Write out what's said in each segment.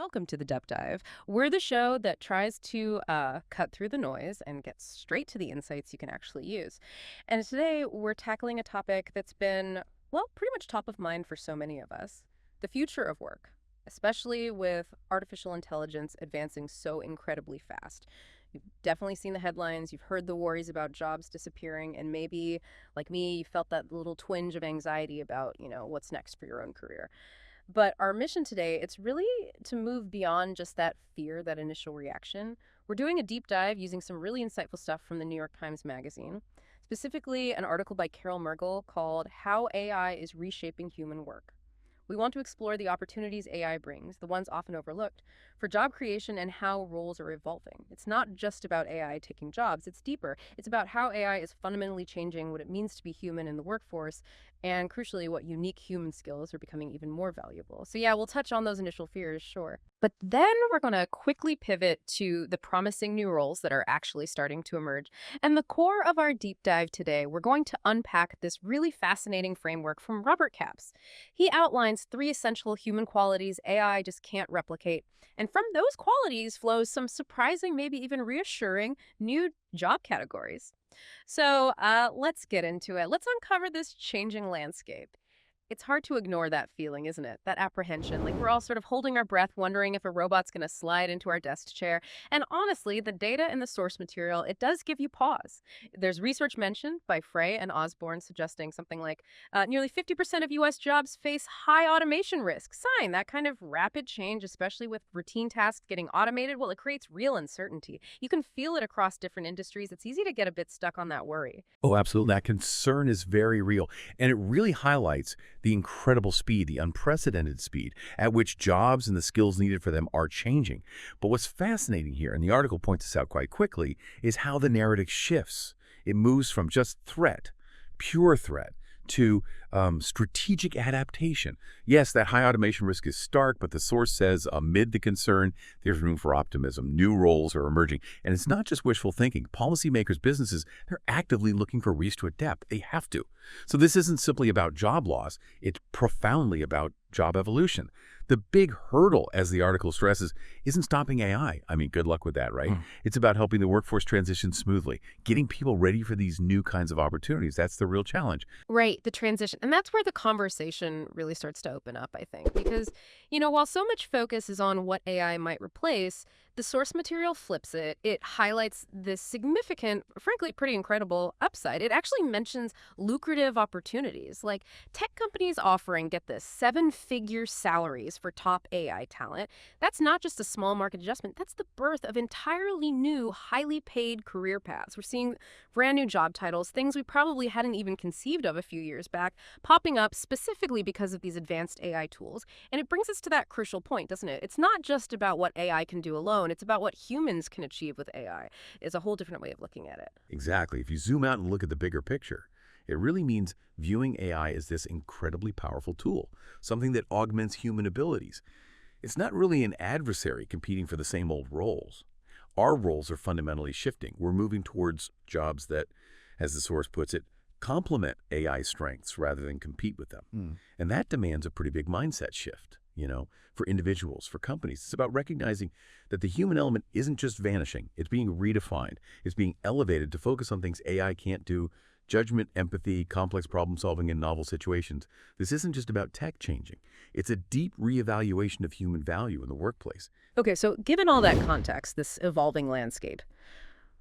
welcome to the Depth Dive. We're the show that tries to cut through the noise and get straight to the insights you can actually use. And today we're tackling a topic that's been, well, pretty much top of mind for so many of us, the future of work, especially with artificial intelligence advancing so incredibly fast. You've definitely seen the headlines, you've heard the worries about jobs disappearing, and maybe, like me, you felt that little twinge of anxiety about, what's next for your own career. But our mission today, it's really to move beyond just that fear, that initial reaction. We're doing a deep dive using some really insightful stuff from the New York Times Magazine, specifically an article by Carol Mergel called How AI is Reshaping Human Work. We want to explore the opportunities AI brings, the ones often overlooked, for job creation and how roles are evolving. It's not just about AI taking jobs, it's deeper. It's about how AI is fundamentally changing what it means to be human in the workforce, and crucially, what unique human skills are becoming even more valuable. So yeah, we'll touch on those initial fears, sure. But then we're going to quickly pivot to the promising new roles that are actually starting to emerge. And the core of our deep dive today, we're going to unpack this really fascinating framework from Robert Capps. He outlines 3 essential human qualities AI just can't replicate. And from those qualities flows some surprising, maybe even reassuring new job categories. So let's get into it. Let's uncover this changing landscape. It's hard to ignore that feeling, isn't it? That apprehension. Like we're all sort of holding our breath, wondering if a robot's going to slide into our desk chair. And honestly, the data in the source material, it does give you pause. There's research mentioned by Frey and Osborne suggesting something like nearly 50% of U.S. jobs face high automation risk. Sign that kind of rapid change, especially with routine tasks getting automated, well, it creates real uncertainty. You can feel it across different industries. It's easy to get a bit stuck on that worry. Oh, absolutely. That concern is very real. And it really highlights the incredible speed, the unprecedented speed at which jobs and the skills needed for them are changing. But what's fascinating here, and the article points this out quite quickly, is how the narrative shifts. It moves from just threat, pure threat, to strategic adaptation. Yes, that high automation risk is stark, but the source says amid the concern, there's room for optimism. New roles are emerging. And it's not just wishful thinking. Policymakers, businesses, they're actively looking for ways to adapt. They have to. So this isn't simply about job loss. It's profoundly about job evolution. The big hurdle, as the article stresses, isn't stopping AI. I mean, good luck with that, right? It's about helping the workforce transition smoothly, getting people ready for these new kinds of opportunities. That's the real challenge. Right, the transition. And that's where the conversation really starts to open up, I think. Because, while so much focus is on what AI might replace, the source material flips it. It highlights this significant, frankly, pretty incredible upside. It actually mentions lucrative opportunities, like tech companies offering, get this, 7-figure salaries for top AI talent. That's not just a small market adjustment. That's the birth of entirely new, highly paid career paths. We're seeing brand new job titles, things we probably hadn't even conceived of a few years back, popping up specifically because of these advanced AI tools. And it brings us to that crucial point, doesn't it? It's not just about what AI can do alone. It's about what humans can achieve with AI. It's a whole different way of looking at it. Exactly. If you zoom out and look at the bigger picture, it really means viewing AI as this incredibly powerful tool, something that augments human abilities. It's not really an adversary competing for the same old roles. Our roles are fundamentally shifting. We're moving towards jobs that, as the source puts it, complement AI strengths rather than compete with them. And that demands a pretty big mindset shift, for individuals, for companies. It's about recognizing that the human element isn't just vanishing. It's being redefined. It's being elevated to focus on things AI can't do: judgment, empathy, complex problem solving in novel situations. This isn't just about tech changing. It's a deep reevaluation of human value in the workplace. Okay, so given all that context, this evolving landscape,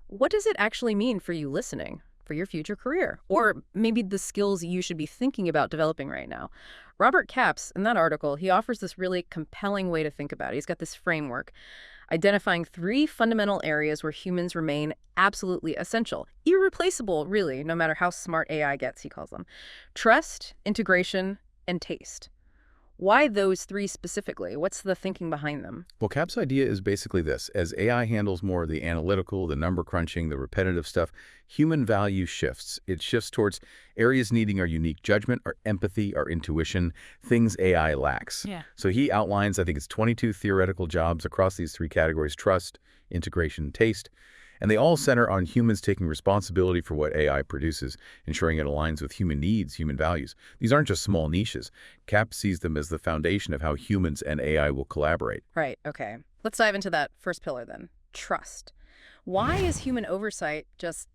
what does it actually mean for you listening, for your future career, or maybe the skills you should be thinking about developing right now? Robert Capps, in that article, he offers this really compelling way to think about it. He's got this framework identifying 3 fundamental areas where humans remain absolutely essential, irreplaceable, really, no matter how smart AI gets, he calls them: trust, integration, and taste. Why those 3 specifically? What's the thinking behind them? Well, Cap's idea is basically this. As AI handles more of the analytical, the number crunching, the repetitive stuff, human value shifts. It shifts towards areas needing our unique judgment, our empathy, our intuition, things AI lacks. Yeah. So he outlines, I think it's 22 theoretical jobs across these 3 categories: trust, integration, taste. And they all center on humans taking responsibility for what AI produces, ensuring it aligns with human needs, human values. These aren't just small niches. CAP sees them as the foundation of how humans and AI will collaborate. Right, okay. Let's dive into that first pillar then. Trust. Why is human oversight just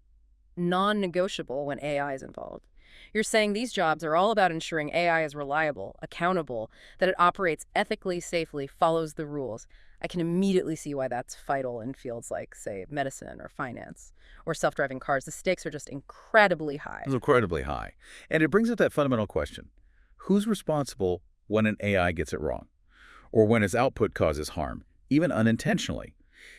non-negotiable when AI is involved? You're saying these jobs are all about ensuring AI is reliable, accountable, that it operates ethically, safely, follows the rules. I can immediately see why that's vital in fields like, say, medicine or finance or self-driving cars. The stakes are just incredibly high. It's incredibly high. And it brings up that fundamental question. Who's responsible when an AI gets it wrong? Or when its output causes harm, even unintentionally?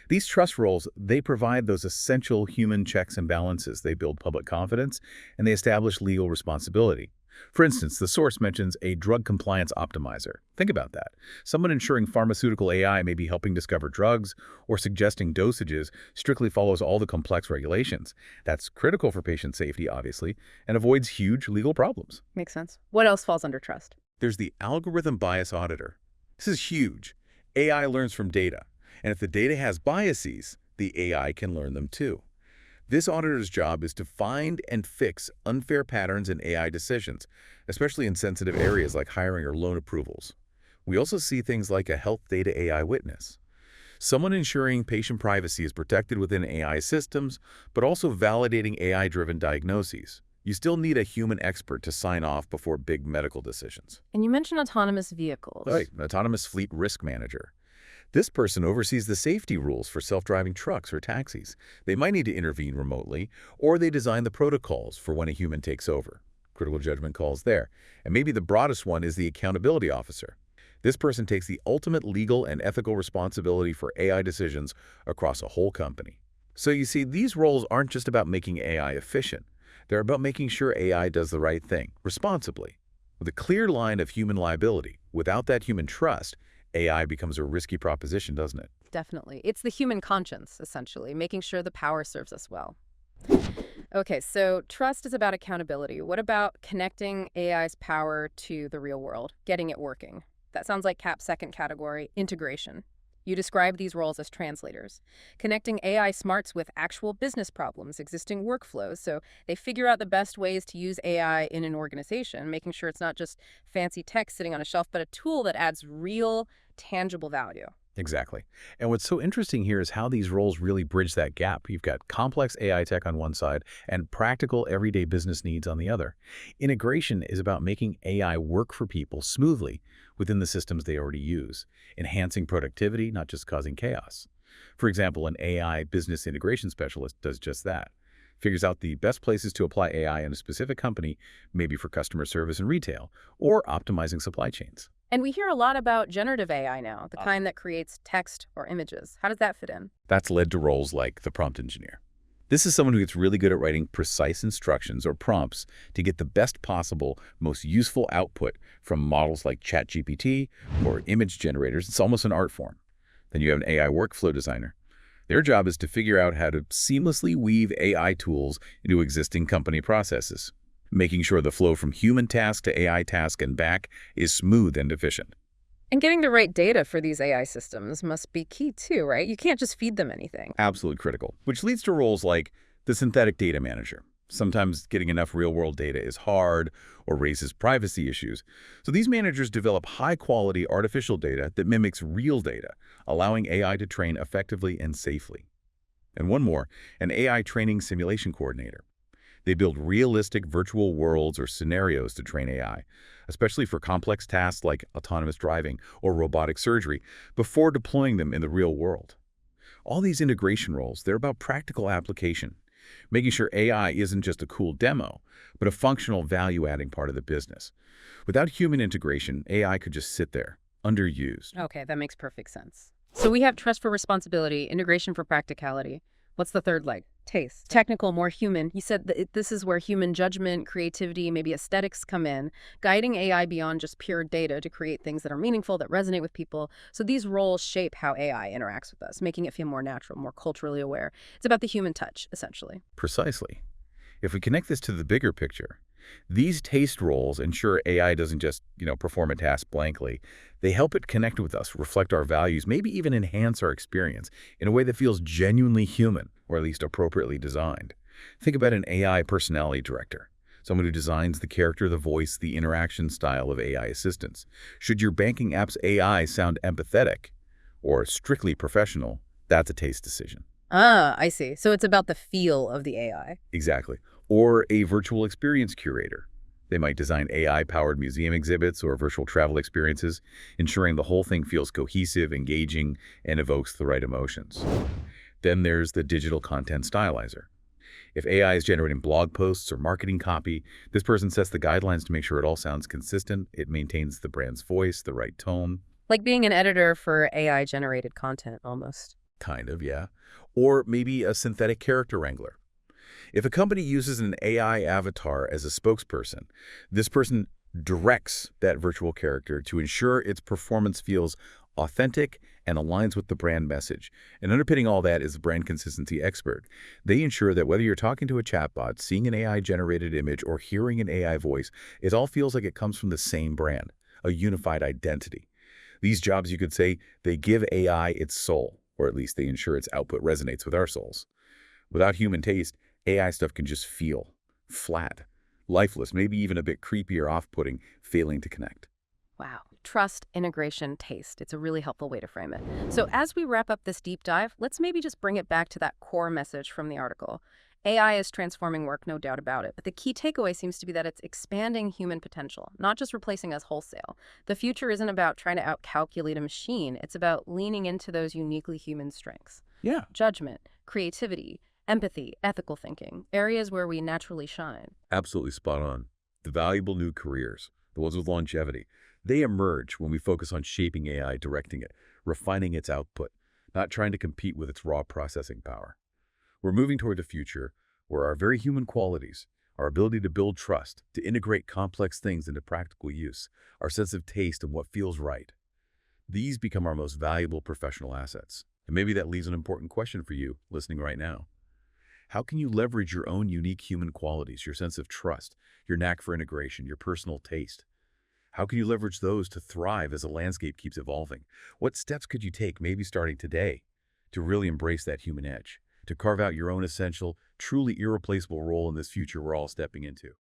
These trust roles, they provide those essential human checks and balances. They build public confidence, and they establish legal responsibility. For instance, the source mentions a drug compliance optimizer. Think about that. Someone ensuring pharmaceutical AI may be helping discover drugs or suggesting dosages strictly follows all the complex regulations. That's critical for patient safety, obviously, and avoids huge legal problems. Makes sense. What else falls under trust? There's the algorithm bias auditor. This is huge. AI learns from data, and if the data has biases, the AI can learn them too. This auditor's job is to find and fix unfair patterns in AI decisions, especially in sensitive areas like hiring or loan approvals. We also see things like a health data AI witness, someone ensuring patient privacy is protected within AI systems, but also validating AI-driven diagnoses. You still need a human expert to sign off before big medical decisions. And you mentioned autonomous vehicles. Right, an autonomous fleet risk manager. This person oversees the safety rules for self-driving trucks or taxis. They might need to intervene remotely, or they design the protocols for when a human takes over. Critical judgment calls there. And maybe the broadest one is the accountability officer. This person takes the ultimate legal and ethical responsibility for AI decisions across a whole company. So you see, these roles aren't just about making AI efficient. They're about making sure AI does the right thing, responsibly, with a clear line of human liability. Without that human trust, AI becomes a risky proposition, doesn't it? Definitely. It's the human conscience, essentially, making sure the power serves us well. Okay, so trust is about accountability. What about connecting AI's power to the real world, getting it working? That sounds like CAP's second category, integration. You describe these roles as translators, connecting AI smarts with actual business problems, existing workflows, so they figure out the best ways to use AI in an organization, making sure it's not just fancy text sitting on a shelf, but a tool that adds real, tangible value. Exactly. And what's so interesting here is how these roles really bridge that gap. You've got complex AI tech on one side and practical everyday business needs on the other. Integration is about making AI work for people smoothly within the systems they already use, enhancing productivity, not just causing chaos. For example, an AI business integration specialist does just that. Figures out the best places to apply AI in a specific company, maybe for customer service and retail, or optimizing supply chains. And we hear a lot about generative AI now, the kind that creates text or images. How does that fit in? That's led to roles like the prompt engineer. This is someone who gets really good at writing precise instructions or prompts to get the best possible, most useful output from models like ChatGPT or image generators. It's almost an art form. Then you have an AI workflow designer. Their job is to figure out how to seamlessly weave AI tools into existing company processes, making sure the flow from human task to AI task and back is smooth and efficient. And getting the right data for these AI systems must be key too, right? You can't just feed them anything. Absolutely critical, which leads to roles like the synthetic data manager. Sometimes getting enough real-world data is hard or raises privacy issues. So these managers develop high-quality artificial data that mimics real data, allowing AI to train effectively and safely. And one more, an AI training simulation coordinator. They build realistic virtual worlds or scenarios to train AI, especially for complex tasks like autonomous driving or robotic surgery, before deploying them in the real world. All these integration roles, they're about practical application, making sure AI isn't just a cool demo, but a functional value-adding part of the business. Without human integration, AI could just sit there, underused. Okay, that makes perfect sense. So we have trust for responsibility, integration for practicality. What's the third leg? Taste. Technical, more human. You said that this is where human judgment, creativity, maybe aesthetics come in, guiding AI beyond just pure data to create things that are meaningful, that resonate with people. So these roles shape how AI interacts with us, making it feel more natural, more culturally aware. It's about the human touch, essentially. Precisely. If we connect this to the bigger picture, these taste roles ensure AI doesn't just, perform a task blankly. They help it connect with us, reflect our values, maybe even enhance our experience in a way that feels genuinely human. or at least appropriately designed. Think about an AI personality director, someone who designs the character, the voice, the interaction style of AI assistants. Should your banking app's AI sound empathetic or strictly professional? That's a taste decision. Ah, I see. So it's about the feel of the AI. Exactly. Or a virtual experience curator. They might design AI-powered museum exhibits or virtual travel experiences, ensuring the whole thing feels cohesive, engaging, and evokes the right emotions. Then there's the digital content stylizer. If AI is generating blog posts or marketing copy, this person sets the guidelines to make sure it all sounds consistent, it maintains the brand's voice, the right tone. Like being an editor for AI-generated content, almost. Kind of, yeah. Or maybe a synthetic character wrangler. If a company uses an AI avatar as a spokesperson, this person directs that virtual character to ensure its performance feels authentic and aligns with the brand message. And underpinning all that is the brand consistency expert. They ensure that whether you're talking to a chatbot, seeing an AI-generated image, or hearing an AI voice, it all feels like it comes from the same brand, a unified identity. These jobs, you could say, they give AI its soul, or at least they ensure its output resonates with our souls. Without human taste, AI stuff can just feel flat, lifeless, maybe even a bit creepy or off-putting, failing to connect. Wow. Trust, integration, taste. It's a really helpful way to frame it. So as we wrap up this deep dive, let's maybe just bring it back to that core message from the article. AI is transforming work, no doubt about it. But the key takeaway seems to be that it's expanding human potential, not just replacing us wholesale. The future isn't about trying to outcalculate a machine. It's about leaning into those uniquely human strengths. Yeah, Judgment, creativity, empathy, ethical thinking, areas where we naturally shine. absolutely spot on. The valuable new careers, the ones with longevity, they emerge when we focus on shaping AI, directing it, refining its output, not trying to compete with its raw processing power. We're moving toward a future where our very human qualities, our ability to build trust, to integrate complex things into practical use, our sense of taste and what feels right, these become our most valuable professional assets. And maybe that leaves an important question for you listening right now. How can you leverage your own unique human qualities, your sense of trust, your knack for integration, your personal taste? How can you leverage those to thrive as the landscape keeps evolving? What steps could you take, maybe starting today, to really embrace that human edge, to carve out your own essential, truly irreplaceable role in this future we're all stepping into?